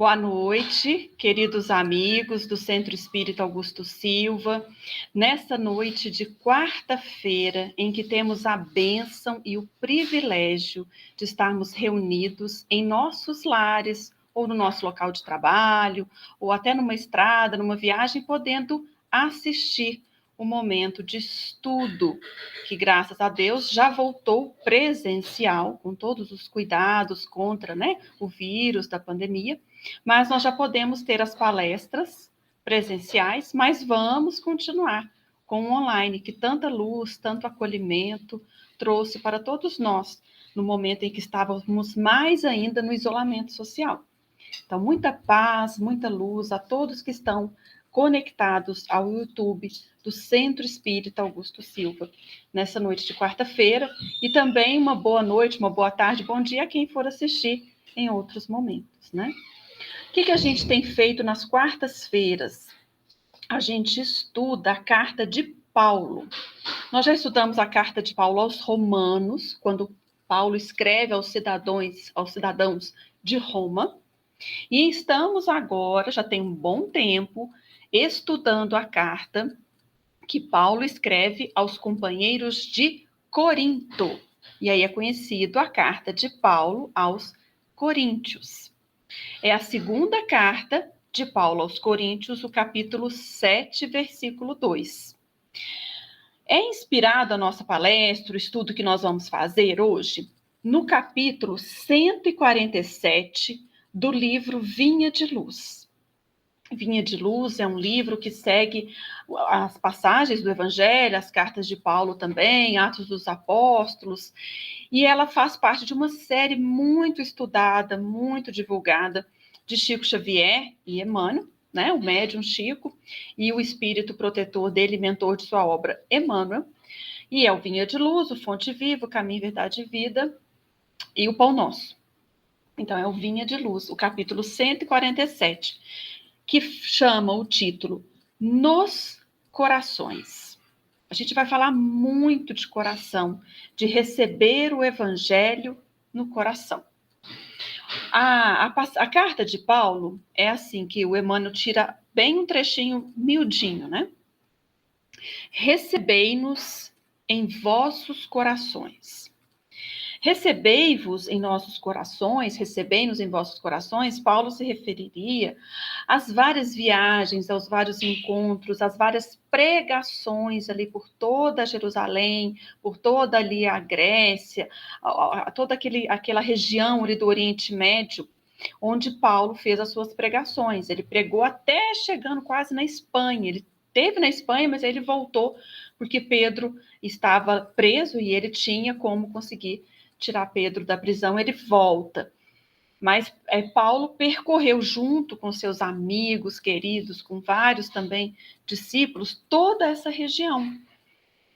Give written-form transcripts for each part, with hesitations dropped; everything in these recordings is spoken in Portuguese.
Boa noite, queridos amigos do Centro Espírita Augusto Silva. Nessa noite de quarta-feira, em que temos a bênção e o privilégio de estarmos reunidos em nossos lares, ou no nosso local de trabalho, ou até numa estrada, numa viagem, podendo assistir um momento de estudo, que graças a Deus já voltou presencial, com todos os cuidados contra, o vírus da pandemia, mas nós já podemos ter as palestras presenciais, mas vamos continuar com o online, que tanta luz, tanto acolhimento trouxe para todos nós, no momento em que estávamos mais ainda no isolamento social. Então, muita paz, muita luz a todos que estão conectados ao YouTube do Centro Espírita Augusto Silva, nessa noite de quarta-feira, e também uma boa noite, uma boa tarde, bom dia a quem for assistir em outros momentos, né? O que a gente tem feito nas quartas-feiras? A gente estuda a carta de Paulo. Nós já estudamos a carta de Paulo aos Romanos, quando Paulo escreve aos cidadãos de Roma, e estamos agora, já tem um bom tempo, estudando a carta que Paulo escreve aos companheiros de Corinto. E aí é conhecido a carta de Paulo aos Coríntios. É a segunda carta de Paulo aos Coríntios, o capítulo 7, versículo 2. É inspirado a nossa palestra, o estudo que nós vamos fazer hoje, no capítulo 147 do livro Vinha de Luz. Vinha de Luz é um livro que segue as passagens do Evangelho, as cartas de Paulo também, Atos dos Apóstolos, e ela faz parte de uma série muito estudada, muito divulgada, de Chico Xavier e Emmanuel, né, o médium Chico, e o espírito protetor dele, mentor de sua obra, Emmanuel, e é o Vinha de Luz, o Fonte Viva, o Caminho, Verdade e Vida, e o Pão Nosso. Então, é o Vinha de Luz, o capítulo 147, que chama o título Nos Corações. A gente vai falar muito de coração, de receber o Evangelho no coração. A carta de Paulo é assim, que o Emmanuel tira bem um trechinho miudinho, né? Recebei-nos em vossos corações. Recebei-vos em nossos corações, recebei-nos em vossos corações, Paulo se referiria às várias viagens, aos vários encontros, às várias pregações ali por toda Jerusalém, por toda ali a Grécia, toda aquela região ali do Oriente Médio, onde Paulo fez as suas pregações. Ele pregou até chegando quase na Espanha. Ele esteve na Espanha, mas ele voltou porque Pedro estava preso e ele tinha como conseguir tirar Pedro da prisão, ele volta. Mas Paulo percorreu junto com seus amigos queridos, com vários também discípulos, toda essa região.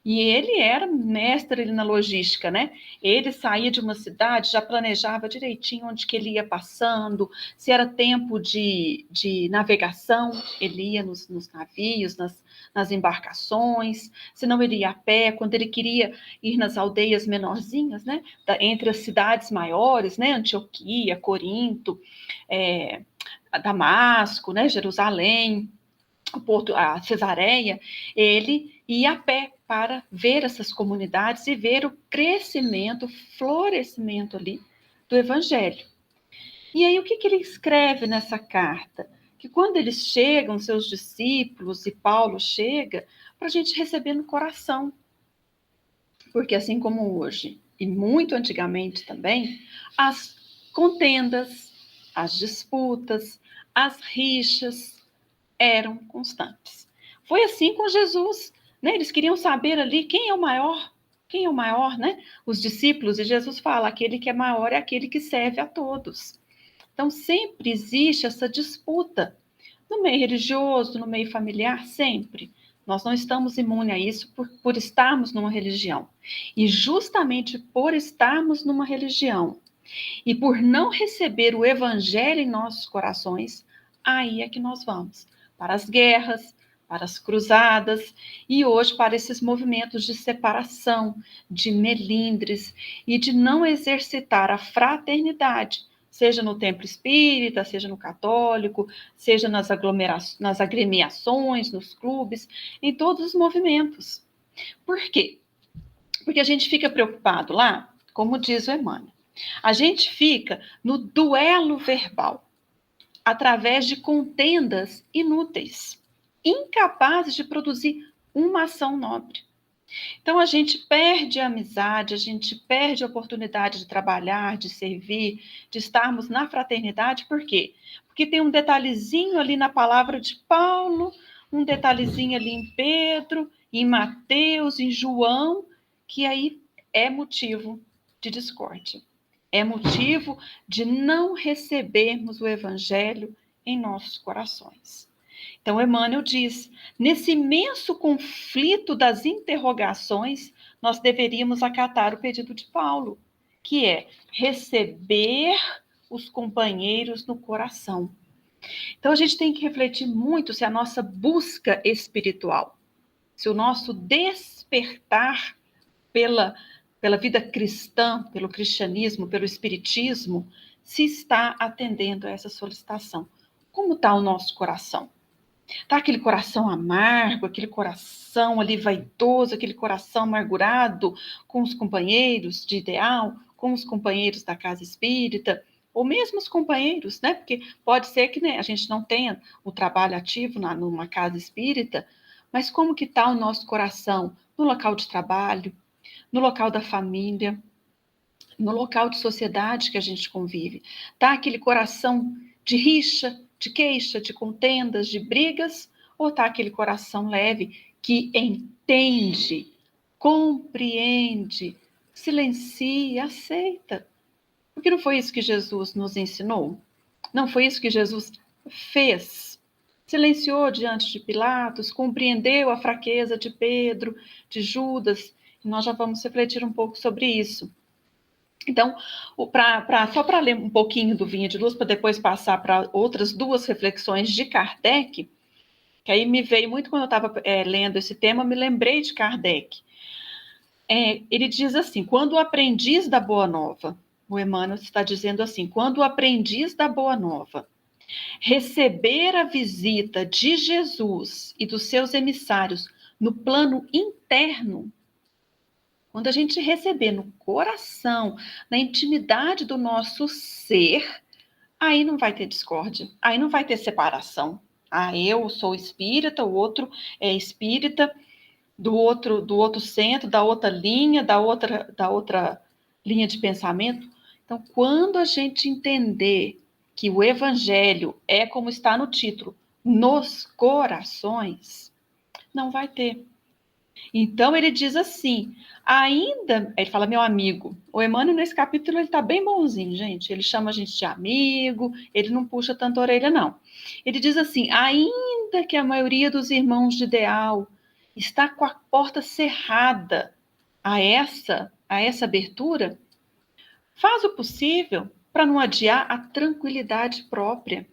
E ele era mestre ali na logística, né? Ele saía de uma cidade, já planejava direitinho onde que ele ia passando, se era tempo de navegação, ele ia nos navios, nas embarcações, se não ele ia a pé, quando ele queria ir nas aldeias menorzinhas, né? Entre as cidades maiores, né? Antioquia, Corinto, Damasco, né? Jerusalém, a Cesareia, ele ia a pé para ver essas comunidades e ver o crescimento, o florescimento ali do Evangelho. E aí o que ele escreve nessa carta? Que quando eles chegam, seus discípulos, e Paulo chega, para a gente receber no coração. Porque assim como hoje, e muito antigamente também, as contendas, as disputas, as rixas eram constantes. Foi assim com Jesus, né? Eles queriam saber ali quem é o maior, né? Os discípulos, e Jesus fala, aquele que é maior é aquele que serve a todos. Então, sempre existe essa disputa, no meio religioso, no meio familiar, sempre. Nós não estamos imunes a isso por estarmos numa religião. E justamente por estarmos numa religião e por não receber o Evangelho em nossos corações, aí é que nós vamos para as guerras, para as cruzadas e hoje para esses movimentos de separação, de melindres e de não exercitar a fraternidade seja no templo espírita, seja no católico, seja nas agremiações, nos clubes, em todos os movimentos. Por quê? Porque a gente fica preocupado lá, como diz o Emmanuel, a gente fica no duelo verbal, através de contendas inúteis, incapazes de produzir uma ação nobre. Então a gente perde a amizade, a gente perde a oportunidade de trabalhar, de servir, de estarmos na fraternidade, por quê? Porque tem um detalhezinho ali na palavra de Paulo, um detalhezinho ali em Pedro, em Mateus, em João, que aí é motivo de discórdia. É motivo de não recebermos o evangelho em nossos corações. Então, Emmanuel diz, nesse imenso conflito das interrogações, nós deveríamos acatar o pedido de Paulo, que é receber os companheiros no coração. Então, a gente tem que refletir muito se a nossa busca espiritual, se o nosso despertar pela vida cristã, pelo cristianismo, pelo espiritismo, se está atendendo a essa solicitação. Como está o nosso coração? Tá aquele coração amargo, aquele coração ali vaidoso, aquele coração amargurado com os companheiros de ideal, com os companheiros da casa espírita, ou mesmo os companheiros, né? Porque pode ser que, né, a gente não tenha o trabalho ativo numa casa espírita, mas como que está o nosso coração no local de trabalho, no local da família, no local de sociedade que a gente convive? Tá aquele coração de rixa, de queixa, de contendas, de brigas, ou tá aquele coração leve que entende, compreende, silencia, aceita? Porque não foi isso que Jesus nos ensinou? Não foi isso que Jesus fez? Silenciou diante de Pilatos, compreendeu a fraqueza de Pedro, de Judas, e nós já vamos refletir um pouco sobre isso. Então, só para ler um pouquinho do Vinha de Luz, para depois passar para outras duas reflexões de Kardec, que aí me veio muito quando eu estava lendo esse tema, me lembrei de Kardec. Ele diz assim, quando o aprendiz da Boa Nova, o Emmanuel está dizendo assim, quando o aprendiz da Boa Nova receber a visita de Jesus e dos seus emissários no plano interno, quando a gente receber no coração, na intimidade do nosso ser, aí não vai ter discórdia, aí não vai ter separação. Ah, eu sou espírita, o outro é espírita, do outro centro, da outra linha, da outra linha de pensamento. Então, quando a gente entender que o evangelho é como está no título, nos corações, não vai ter. Então, ele diz assim, ainda, ele fala, meu amigo, o Emmanuel nesse capítulo ele está bem bonzinho, gente, ele chama a gente de amigo, ele não puxa tanta orelha, não. Ele diz assim, ainda que a maioria dos irmãos de ideal está com a porta cerrada a essa abertura, faz o possível para não adiar a tranquilidade própria.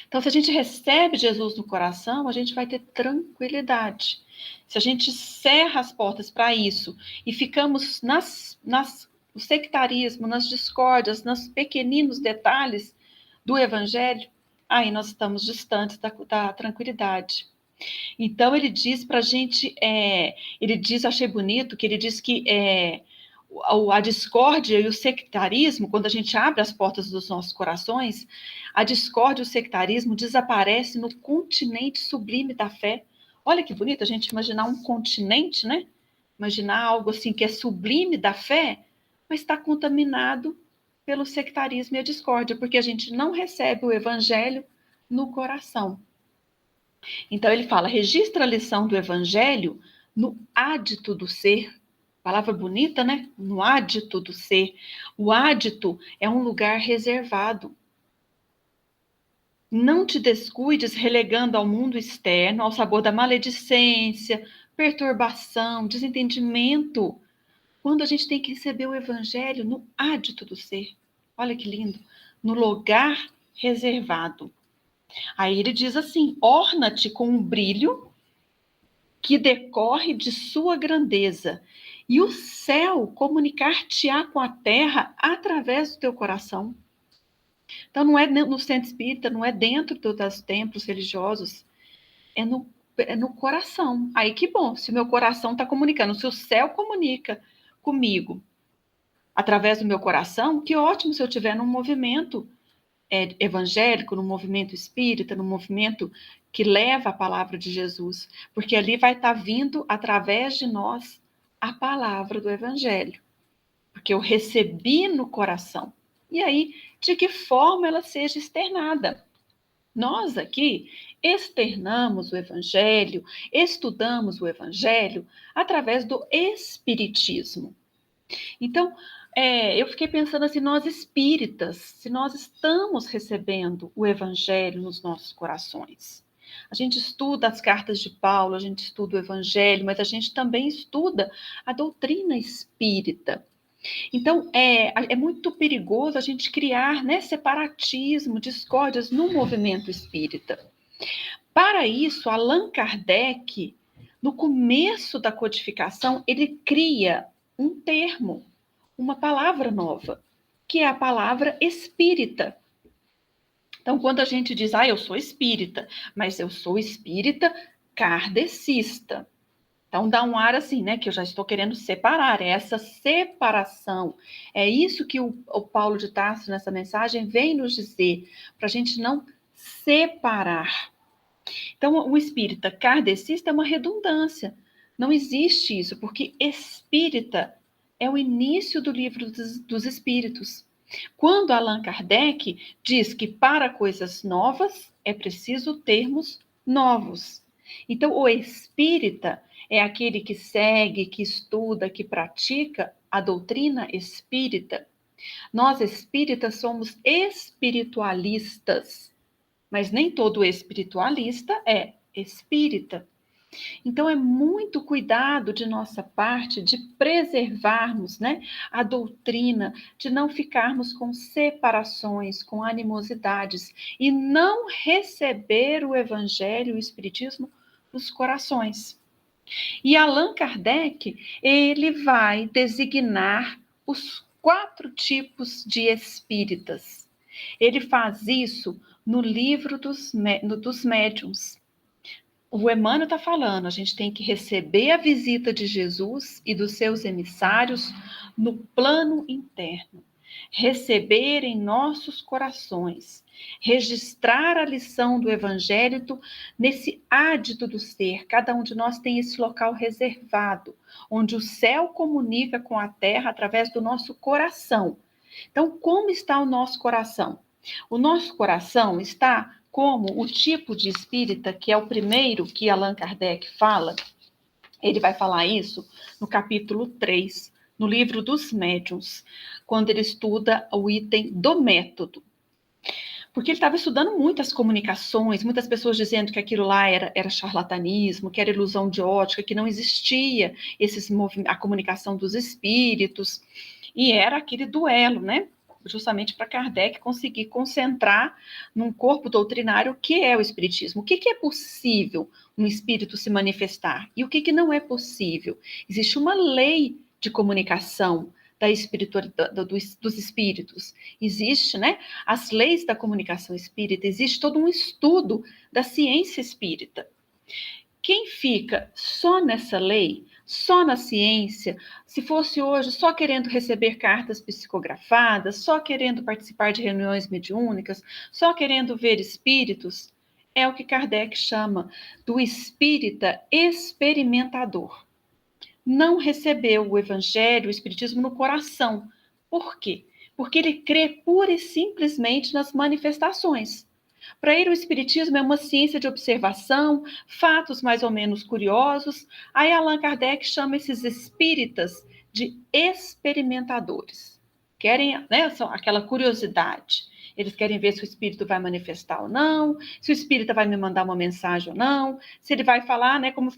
Então, se a gente recebe Jesus no coração, a gente vai ter tranquilidade. Se a gente cerra as portas para isso e ficamos no sectarismo, nas discórdias, nos pequeninos detalhes do evangelho, aí nós estamos distantes da tranquilidade. Então, ele diz para a gente, achei bonito, que ele diz que a discórdia e o sectarismo, quando a gente abre as portas dos nossos corações, a discórdia e o sectarismo desaparecem no continente sublime da fé. Olha que bonito a gente imaginar um continente, né? Imaginar algo assim que é sublime da fé, mas está contaminado pelo sectarismo e a discórdia, porque a gente não recebe o evangelho no coração. Então ele fala, registra a lição do evangelho no ádito do ser. Palavra bonita, né? No ádito do ser. O ádito é um lugar reservado. Não te descuides relegando ao mundo externo, ao sabor da maledicência, perturbação, desentendimento, quando a gente tem que receber o evangelho no ádito do ser. Olha que lindo. No lugar reservado. Aí ele diz assim, orna-te com um brilho que decorre de sua grandeza, e o céu comunicar-te-á com a terra através do teu coração. Então, não é no centro espírita, não é dentro dos templos religiosos, é no coração. Aí que bom, se o meu coração está comunicando, se o céu comunica comigo através do meu coração, que ótimo se eu estiver num movimento evangélico, num movimento espírita, num movimento que leva a palavra de Jesus, porque ali vai estar vindo através de nós a palavra do evangelho, porque eu recebi no coração. E aí, de que forma ela seja externada? Nós aqui externamos o evangelho, estudamos o evangelho através do espiritismo. Então, eu fiquei pensando assim, nós espíritas, se nós estamos recebendo o evangelho nos nossos corações. A gente estuda as cartas de Paulo, a gente estuda o evangelho, mas a gente também estuda a doutrina espírita. Então, é muito perigoso a gente criar, né, separatismo, discórdias no movimento espírita. Para isso, Allan Kardec, no começo da codificação, ele cria um termo, uma palavra nova, que é a palavra espírita. Então, quando a gente diz, eu sou espírita, mas eu sou espírita kardecista. Então, dá um ar assim, né, que eu já estou querendo separar, é essa separação. É isso que o Paulo de Tarso, nessa mensagem, vem nos dizer, para a gente não separar. Então, o espírita kardecista é uma redundância. Não existe isso, porque espírita é o início do livro dos espíritos. Quando Allan Kardec diz que para coisas novas é preciso termos novos. Então, o espírita é aquele que segue, que estuda, que pratica a doutrina espírita. Nós espíritas somos espiritualistas, mas nem todo espiritualista é espírita. Então, é muito cuidado de nossa parte de preservarmos, né, a doutrina, de não ficarmos com separações, com animosidades e não receber o evangelho e o espiritismo nos corações. E Allan Kardec, ele vai designar os 4 tipos de espíritas. Ele faz isso no livro dos médiuns. O Emmanuel está falando, a gente tem que receber a visita de Jesus e dos seus emissários no plano interno, receber em nossos corações, registrar a lição do Evangelho nesse ádito do ser. Cada um de nós tem esse local reservado, onde o céu comunica com a terra através do nosso coração. Então, como está o nosso coração? O nosso coração está como o tipo de espírita, que é o primeiro que Allan Kardec fala. Ele vai falar isso no capítulo 3, no livro dos médiuns, quando ele estuda o item do método. Porque ele estava estudando muitas comunicações, muitas pessoas dizendo que aquilo lá era charlatanismo, que era ilusão de ótica, que não existia a comunicação dos espíritos, e era aquele duelo, né? Justamente para Kardec conseguir concentrar num corpo doutrinário o que é o espiritismo. O que é possível um espírito se manifestar e o que não é possível. Existe uma lei de comunicação da espiritualidade, dos espíritos. Existe, né, as leis da comunicação espírita, existe todo um estudo da ciência espírita. Quem fica só nessa lei, só na ciência, se fosse hoje só querendo receber cartas psicografadas, só querendo participar de reuniões mediúnicas, só querendo ver espíritos, é o que Kardec chama do espírita experimentador. Não recebeu o evangelho, o espiritismo no coração. Por quê? Porque ele crê pura e simplesmente nas manifestações. Para ele, o espiritismo é uma ciência de observação, fatos mais ou menos curiosos. Aí Allan Kardec chama esses espíritas de experimentadores. Querem, né, aquela curiosidade. Eles querem ver se o espírito vai manifestar ou não, se o espírito vai me mandar uma mensagem ou não, se ele vai falar, né, como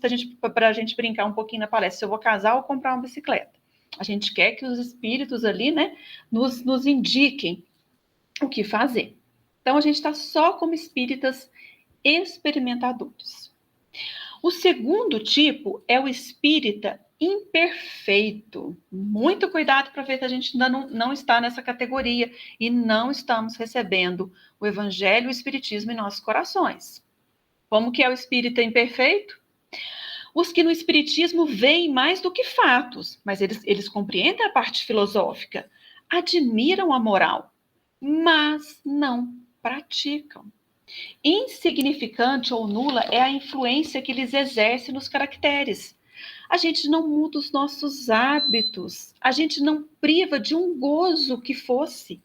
para a gente brincar um pouquinho na palestra, se eu vou casar ou comprar uma bicicleta. A gente quer que os espíritos ali, né, nos indiquem o que fazer. Então, a gente está só como espíritas experimentadores. O segundo tipo é o espírita imperfeito. Muito cuidado para ver que a gente ainda não está nessa categoria e não estamos recebendo o Evangelho e o Espiritismo em nossos corações. Como que é o espírita imperfeito? Os que no Espiritismo veem mais do que fatos, mas eles compreendem a parte filosófica, admiram a moral, mas não praticam. Insignificante ou nula é a influência que eles exercem nos caracteres. A gente não muda os nossos hábitos, a gente não priva de um gozo que fosse.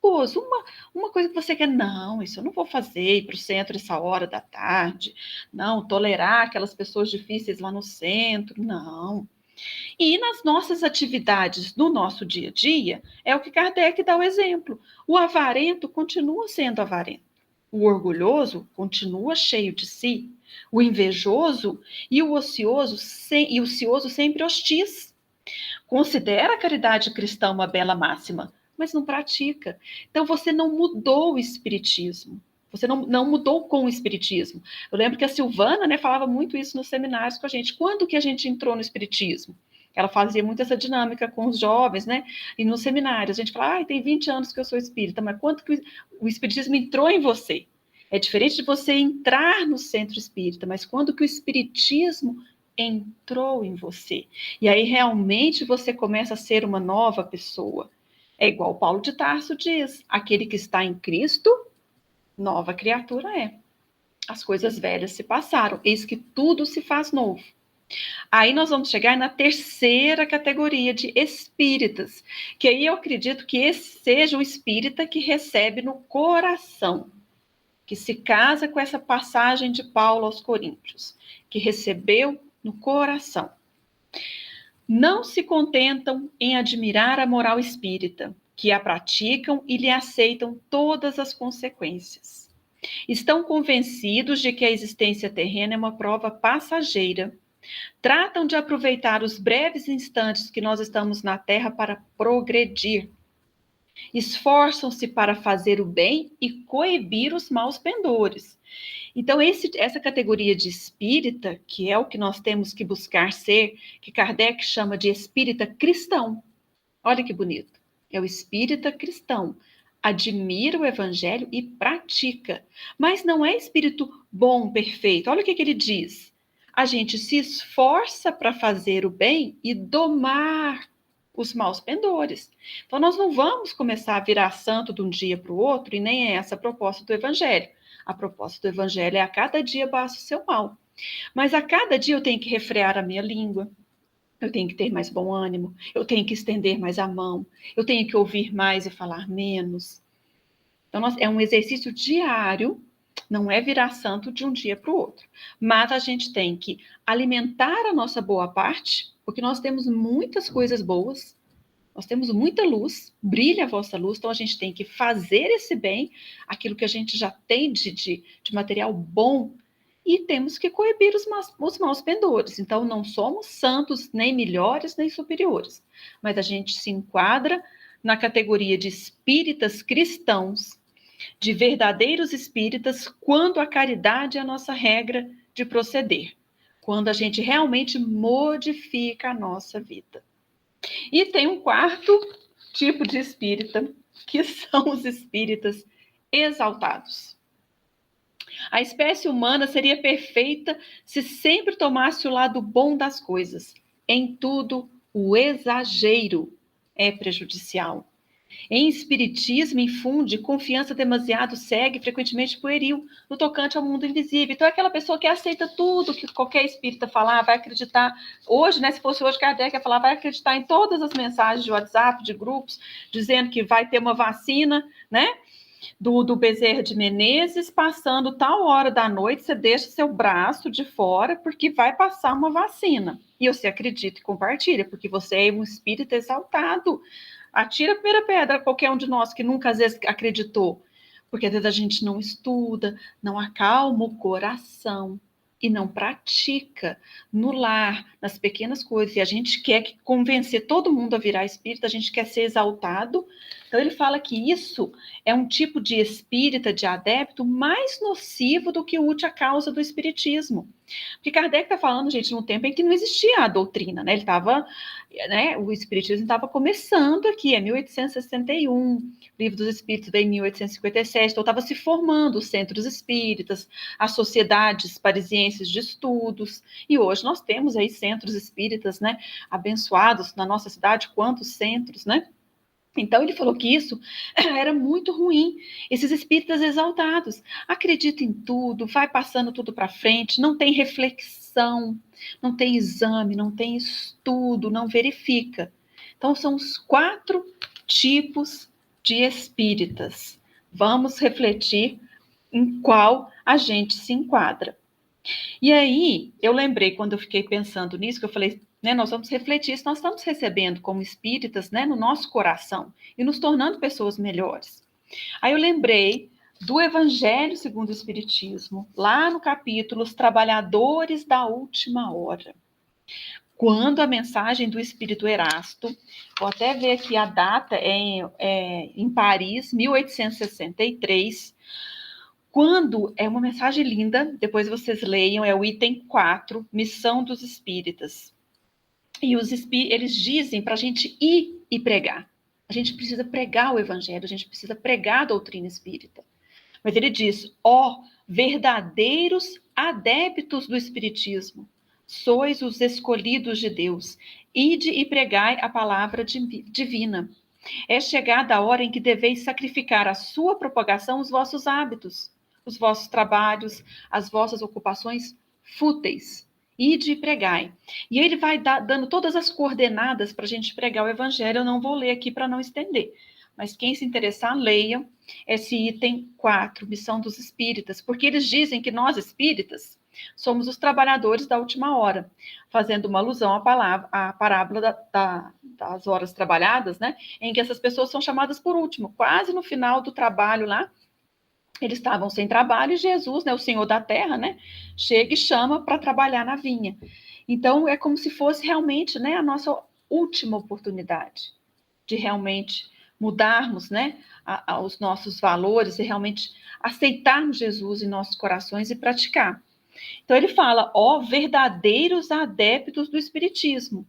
Gozo, uma coisa que você quer, não, isso eu não vou fazer, ir para o centro essa hora da tarde, não, tolerar aquelas pessoas difíceis lá no centro, não. E nas nossas atividades, no nosso dia a dia, é o que Kardec dá o exemplo. O avarento continua sendo avarento. O orgulhoso continua cheio de si. O invejoso e o ocioso sempre hostis. Considera a caridade cristã uma bela máxima, mas não pratica. Então você não mudou o espiritismo. Você não mudou com o espiritismo. Eu lembro que a Silvana, né, falava muito isso nos seminários com a gente. Quando que a gente entrou no espiritismo? Ela fazia muito essa dinâmica com os jovens, né? E nos seminários, a gente fala, tem 20 anos que eu sou espírita, mas quanto que o espiritismo entrou em você? É diferente de você entrar no centro espírita, mas quando que o espiritismo entrou em você? E aí realmente você começa a ser uma nova pessoa. É igual Paulo de Tarso diz, aquele que está em Cristo, nova criatura é. As coisas velhas se passaram, eis que tudo se faz novo. Aí nós vamos chegar na terceira categoria de espíritas, que aí eu acredito que esse seja o espírita que recebe no coração, que se casa com essa passagem de Paulo aos Coríntios, que recebeu no coração. Não se contentam em admirar a moral espírita, que a praticam e lhe aceitam todas as consequências. Estão convencidos de que a existência terrena é uma prova passageira. Tratam de aproveitar os breves instantes que nós estamos na Terra para progredir. Esforçam-se para fazer o bem e coibir os maus pendores. Então, essa categoria de espírita, que é o que nós temos que buscar ser, que Kardec chama de espírita cristão. Olha que bonito. É o espírita cristão. Admira o evangelho e pratica. Mas não é espírito bom, perfeito. Olha o que ele diz. A gente se esforça para fazer o bem e domar os maus pendores. Então, nós não vamos começar a virar santo de um dia para o outro, e nem é essa a proposta do evangelho. A proposta do evangelho é a cada dia basta o seu mal. Mas a cada dia eu tenho que refrear a minha língua, eu tenho que ter mais bom ânimo, eu tenho que estender mais a mão, eu tenho que ouvir mais e falar menos. Então, é um exercício diário, não é virar santo de um dia para o outro. Mas a gente tem que alimentar a nossa boa parte, porque nós temos muitas coisas boas, nós temos muita luz, brilha a vossa luz, então a gente tem que fazer esse bem, aquilo que a gente já tem de material bom, e temos que coibir os maus pendores. Então, não somos santos, nem melhores, nem superiores, mas a gente se enquadra na categoria de espíritas cristãos, de verdadeiros espíritas, quando a caridade é a nossa regra de proceder, quando a gente realmente modifica a nossa vida. E tem um quarto tipo de espírita, que são os espíritas exaltados. A espécie humana seria perfeita se sempre tomasse o lado bom das coisas. Em tudo, o exagero é prejudicial. Em espiritismo infunde confiança demasiado cega e frequentemente pueril no tocante ao mundo invisível. Então é aquela pessoa que aceita tudo que qualquer espírita falar, vai acreditar. Hoje, né, se fosse hoje, Kardec ia falar, vai acreditar em todas as mensagens de WhatsApp, de grupos, dizendo que vai ter uma vacina, né? Do Bezerra de Menezes, passando tal hora da noite, você deixa seu braço de fora, porque vai passar uma vacina. E você acredita e compartilha, porque você é um espírito exaltado. Atira a primeira pedra qualquer um de nós que nunca às vezes acreditou, porque às vezes a gente não estuda, não acalma o coração e não pratica no lar, nas pequenas coisas. E a gente quer convencer todo mundo a virar espírita, a gente quer ser exaltado, Então, ele fala que isso é um tipo de espírita, de adepto, mais nocivo do que útil à causa do espiritismo. Porque Kardec está falando, gente, num tempo em que não existia a doutrina, né? Ele estava, né? O espiritismo estava começando aqui, é 1861, o Livro dos Espíritos veio em 1857, então estava se formando os centros espíritas, as sociedades parisienses de estudos, e hoje nós temos aí centros espíritas, né? Abençoados na nossa cidade, quantos centros, né? Então, ele falou que isso era muito ruim. Esses espíritas exaltados acreditam em tudo, vai passando tudo para frente, não tem reflexão, não tem exame, não tem estudo, não verifica. Então, são os 4 tipos de espíritas. Vamos refletir em qual a gente se enquadra. E aí, eu lembrei, quando eu fiquei pensando nisso, que eu falei, né, nós vamos refletir se nós estamos recebendo como espíritas, né, no nosso coração e nos tornando pessoas melhores. Aí eu lembrei do Evangelho segundo o Espiritismo, lá no capítulo Os Trabalhadores da Última Hora. Quando a mensagem do Espírito Erasto, vou até ver aqui a data, em Paris, 1863, quando é uma mensagem linda, depois vocês leiam, é o item 4, Missão dos Espíritas. E eles dizem para a gente ir e pregar. A gente precisa pregar o evangelho, a gente precisa pregar a doutrina espírita. Mas ele diz, ó, verdadeiros adeptos do espiritismo, sois os escolhidos de Deus, ide e pregai a palavra divina. É chegada a hora em que deveis sacrificar à sua propagação os vossos hábitos, os vossos trabalhos, as vossas ocupações fúteis. Ide e pregai. E ele vai dando todas as coordenadas para a gente pregar o evangelho. Eu não vou ler aqui para não estender. Mas quem se interessar, leia esse item 4, Missão dos Espíritas, porque eles dizem que nós, espíritas, somos os trabalhadores da última hora, fazendo uma alusão à parábola das horas trabalhadas, né? Em que essas pessoas são chamadas por último, quase no final do trabalho lá, eles estavam sem trabalho e Jesus, né, o Senhor da terra, né, chega e chama para trabalhar na vinha. Então, é como se fosse realmente, né, a nossa última oportunidade de realmente mudarmos, né, os nossos valores e realmente aceitarmos Jesus em nossos corações e praticar. Então, ele fala, ó, verdadeiros adeptos do Espiritismo.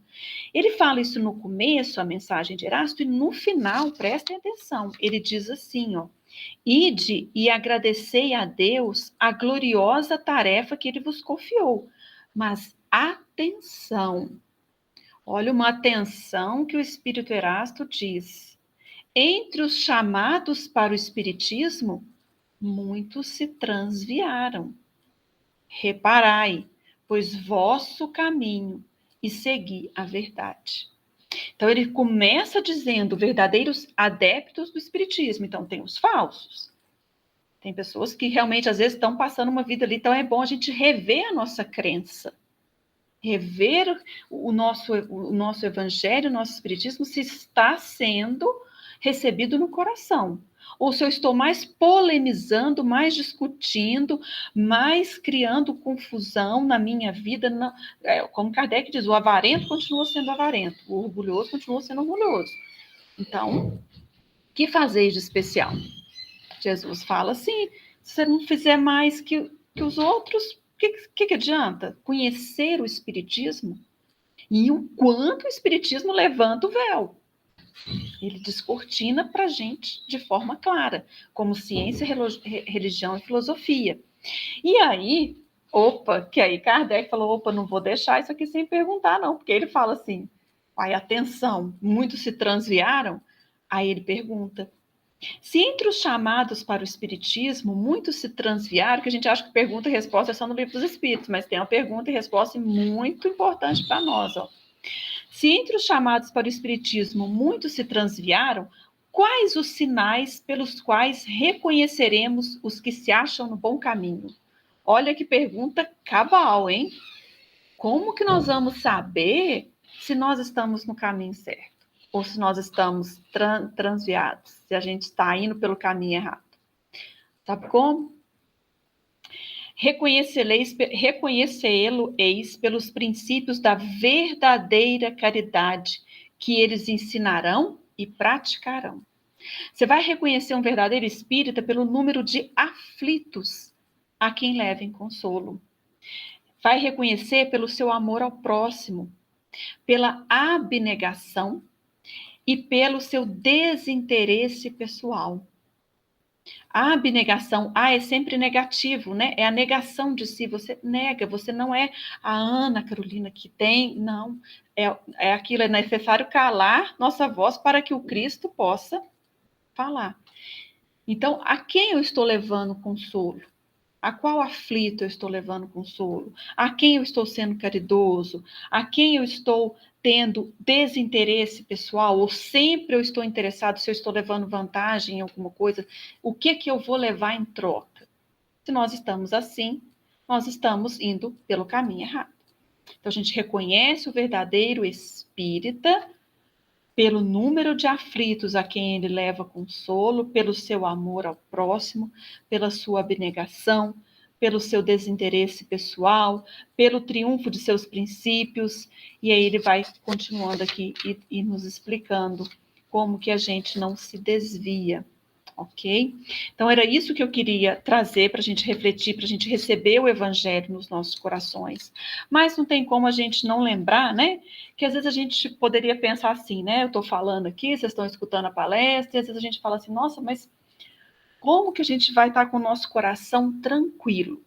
Ele fala isso no começo, a mensagem de Erasto, e no final, prestem atenção, ele diz assim, ó, ide e agradecei a Deus a gloriosa tarefa que ele vos confiou. Mas atenção, olha uma atenção que o Espírito Erasto diz. Entre os chamados para o Espiritismo, muitos se transviaram. Reparai, pois vosso caminho e segui a verdade. Então, ele começa dizendo verdadeiros adeptos do Espiritismo. Então, tem os falsos. Tem pessoas que realmente, às vezes, estão passando uma vida ali. Então, é bom a gente rever a nossa crença. Rever o nosso evangelho, o nosso Espiritismo, se está sendo recebido no coração. Ou se eu estou mais polemizando, mais discutindo, mais criando confusão na minha vida. Como Kardec diz, o avarento continua sendo avarento, o orgulhoso continua sendo orgulhoso. Então, o que fazeis de especial? Jesus fala assim, se você não fizer mais que os outros, o que adianta? Conhecer o Espiritismo e o quanto o Espiritismo levanta o véu. Ele descortina para a gente de forma clara, como ciência, religião e filosofia. E aí, que aí Kardec falou, não vou deixar isso aqui sem perguntar, não, porque ele fala assim, atenção, muitos se transviaram, aí ele pergunta, se entre os chamados para o Espiritismo, muitos se transviaram, que a gente acha que pergunta e resposta é só no Livro dos Espíritos, mas tem uma pergunta e resposta muito importante para nós, ó. Se entre os chamados para o Espiritismo muitos se transviaram, quais os sinais pelos quais reconheceremos os que se acham no bom caminho? Olha que pergunta cabal, hein? Como que nós vamos saber se nós estamos no caminho certo? Ou se nós estamos transviados? Se a gente está indo pelo caminho errado? Sabe como? Reconhecê-lo-eis pelos princípios da verdadeira caridade que eles ensinarão e praticarão. Você vai reconhecer um verdadeiro espírita pelo número de aflitos a quem levem consolo. Vai reconhecer pelo seu amor ao próximo, pela abnegação e pelo seu desinteresse pessoal. A abnegação, é sempre negativo, né? É a negação de si, você nega, você não é a Ana Carolina que tem, não. É aquilo, é necessário calar nossa voz para que o Cristo possa falar. Então, a quem eu estou levando consolo? A qual aflito eu estou levando consolo? A quem eu estou sendo caridoso? A quem eu estou tendo desinteresse pessoal? Ou sempre eu estou interessado se eu estou levando vantagem em alguma coisa? O que eu vou levar em troca? Se nós estamos assim, nós estamos indo pelo caminho errado. Então, a gente reconhece o verdadeiro espírita pelo número de aflitos a quem ele leva consolo, pelo seu amor ao próximo, pela sua abnegação, pelo seu desinteresse pessoal, pelo triunfo de seus princípios, e aí ele vai continuando aqui e nos explicando como que a gente não se desvia, ok? Então era isso que eu queria trazer para a gente refletir, para a gente receber o evangelho nos nossos corações. Mas não tem como a gente não lembrar, né? Que às vezes a gente poderia pensar assim, né? Eu estou falando aqui, vocês estão escutando a palestra, e às vezes a gente fala assim, nossa, mas como que a gente vai estar com o nosso coração tranquilo,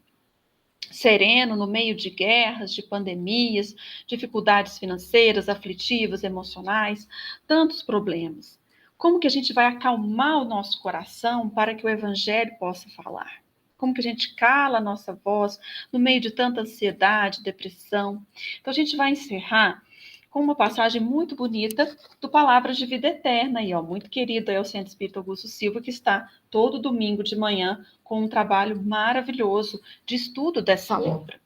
sereno, no meio de guerras, de pandemias, dificuldades financeiras, aflitivas, emocionais, tantos problemas? Como que a gente vai acalmar o nosso coração para que o evangelho possa falar? Como que a gente cala a nossa voz no meio de tanta ansiedade, depressão? Então, a gente vai encerrar com uma passagem muito bonita do Palavras de Vida Eterna, e muito querido é o Centro Espírita Augusto Silva, que está todo domingo de manhã com um trabalho maravilhoso de estudo dessa obra.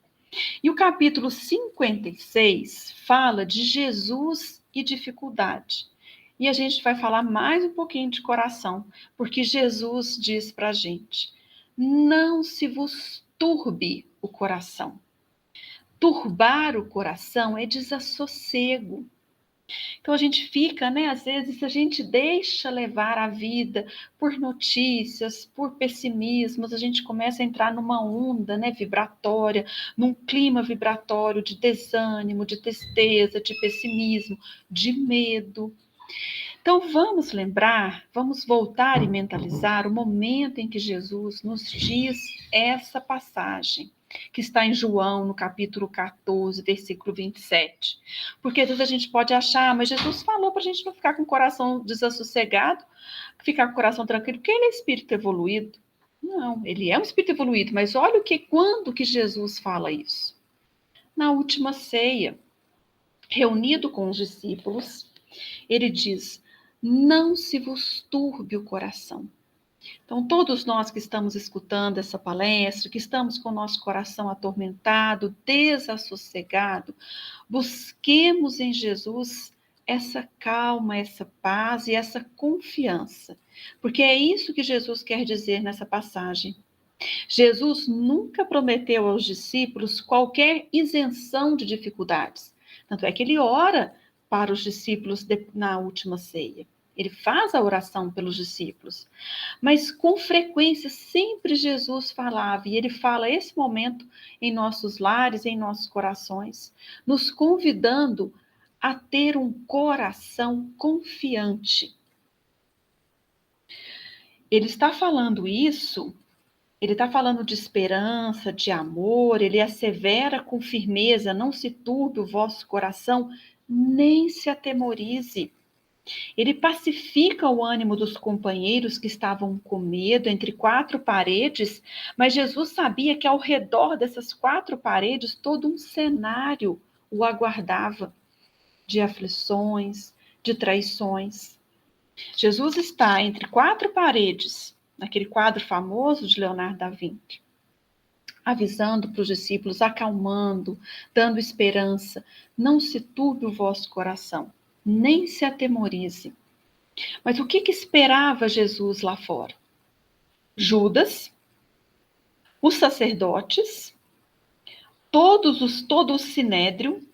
E o capítulo 56 fala de Jesus e dificuldade. E a gente vai falar mais um pouquinho de coração, porque Jesus diz para a gente, não se vos turbe o coração. Turbar o coração é desassossego. Então a gente fica, né? Às vezes a gente deixa levar a vida por notícias, por pessimismos, a gente começa a entrar numa onda, né, vibratória, num clima vibratório de desânimo, de tristeza, de pessimismo, de medo. Então vamos lembrar, vamos voltar e mentalizar o momento em que Jesus nos diz essa passagem, que está em João, no capítulo 14, versículo 27. Porque às vezes a gente pode achar, mas Jesus falou para a gente não ficar com o coração desassossegado, ficar com o coração tranquilo, porque ele é espírito evoluído. Não, ele é um espírito evoluído, mas olha quando que Jesus fala isso. Na última ceia, reunido com os discípulos, ele diz, não se vos turbe o coração. Então, todos nós que estamos escutando essa palestra, que estamos com o nosso coração atormentado, desassossegado, busquemos em Jesus essa calma, essa paz e essa confiança. Porque é isso que Jesus quer dizer nessa passagem. Jesus nunca prometeu aos discípulos qualquer isenção de dificuldades. Tanto é que ele ora para os discípulos na última ceia. Ele faz a oração pelos discípulos. Mas com frequência, sempre Jesus falava, e ele fala esse momento em nossos lares, em nossos corações, nos convidando a ter um coração confiante. Ele está falando isso, ele está falando de esperança, de amor, ele assevera com firmeza, não se turbe o vosso coração, nem se atemorize. Ele pacifica o ânimo dos companheiros que estavam com medo entre quatro paredes, mas Jesus sabia que ao redor dessas quatro paredes todo um cenário o aguardava de aflições, de traições. Jesus está entre quatro paredes, naquele quadro famoso de Leonardo da Vinci, avisando para os discípulos, acalmando, dando esperança. Não se turbe o vosso coração, nem se atemorize. Mas o que esperava Jesus lá fora? Judas, os sacerdotes, todo o sinédrio,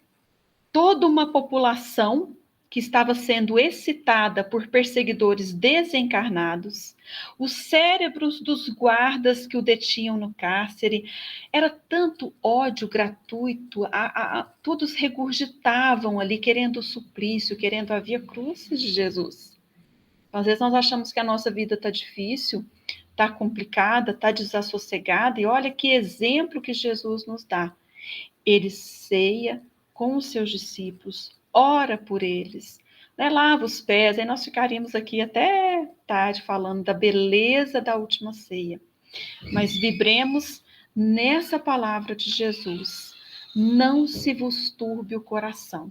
toda uma população que estava sendo excitada por perseguidores desencarnados, os cérebros dos guardas que o detinham no cárcere, era tanto ódio gratuito, todos regurgitavam ali, querendo o suplício, querendo a via crucis de Jesus. Às vezes nós achamos que a nossa vida está difícil, está complicada, está desassossegada, e olha que exemplo que Jesus nos dá. Ele ceia com os seus discípulos, ora por eles, né? Lava os pés. Aí nós ficaríamos aqui até tarde falando da beleza da última ceia. Mas vibremos nessa palavra de Jesus. Não se vos turbe o coração.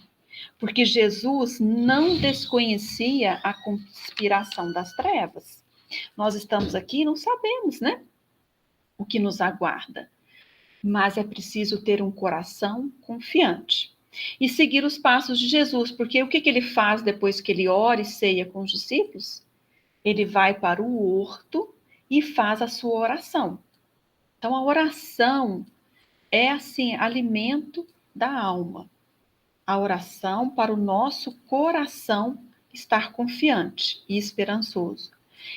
Porque Jesus não desconhecia a conspiração das trevas. Nós estamos aqui e não sabemos, né? O que nos aguarda. Mas é preciso ter um coração confiante e seguir os passos de Jesus, porque o que ele faz depois que ele ora e ceia com os discípulos? Ele vai para o horto e faz a sua oração. Então, a oração é, assim, alimento da alma. A oração para o nosso coração estar confiante e esperançoso.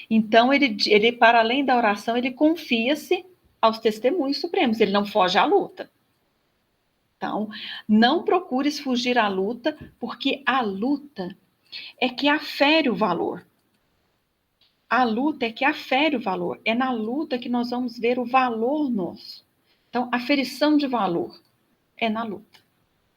Então, ele para além da oração, ele confia-se aos testemunhos supremos, ele não foge à luta. Então, não procures fugir à luta, porque a luta é que afere o valor. A luta é que afere o valor. É na luta que nós vamos ver o valor nosso. Então, aferição de valor é na luta.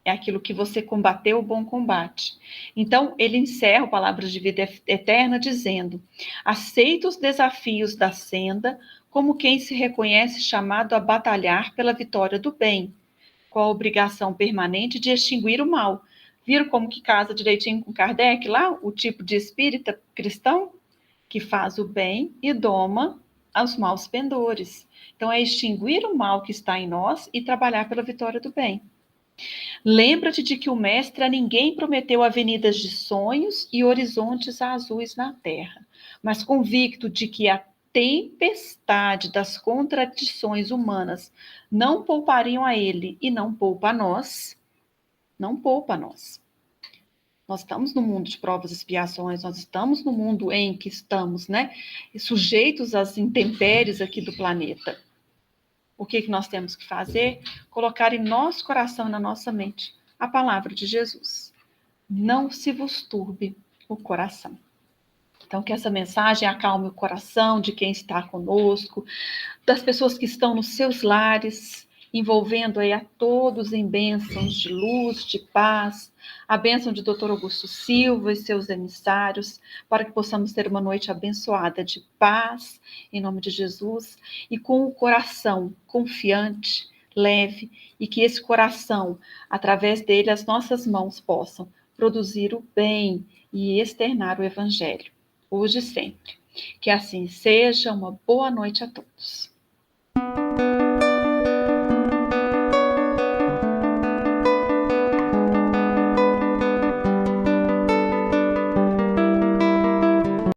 É aquilo que você combateu o bom combate. Então, ele encerra a palavra de vida eterna dizendo: aceita os desafios da senda como quem se reconhece chamado a batalhar pela vitória do bem, com a obrigação permanente de extinguir o mal. Viram como que casa direitinho com Kardec lá? O tipo de espírita cristão que faz o bem e doma os maus pendores. Então, é extinguir o mal que está em nós e trabalhar pela vitória do bem. Lembra-te de que o Mestre a ninguém prometeu avenidas de sonhos e horizontes azuis na terra, mas convicto de que a tempestade das contradições humanas não poupariam a ele e não poupa a nós, não poupa a nós. Nós estamos no mundo de provas e expiações, nós estamos no mundo em que estamos, né, sujeitos às intempéries aqui do planeta. O que nós temos que fazer? Colocar em nosso coração e na nossa mente a palavra de Jesus. Não se vos turbe o coração. Então, que essa mensagem acalme o coração de quem está conosco, das pessoas que estão nos seus lares, envolvendo aí a todos em bênçãos de luz, de paz, a bênção de Dr. Augusto Silva e seus emissários, para que possamos ter uma noite abençoada de paz, em nome de Jesus, e com o coração confiante, leve, e que esse coração, através dele, as nossas mãos possam produzir o bem e externar o Evangelho, hoje e sempre. Que assim seja. Uma boa noite a todos.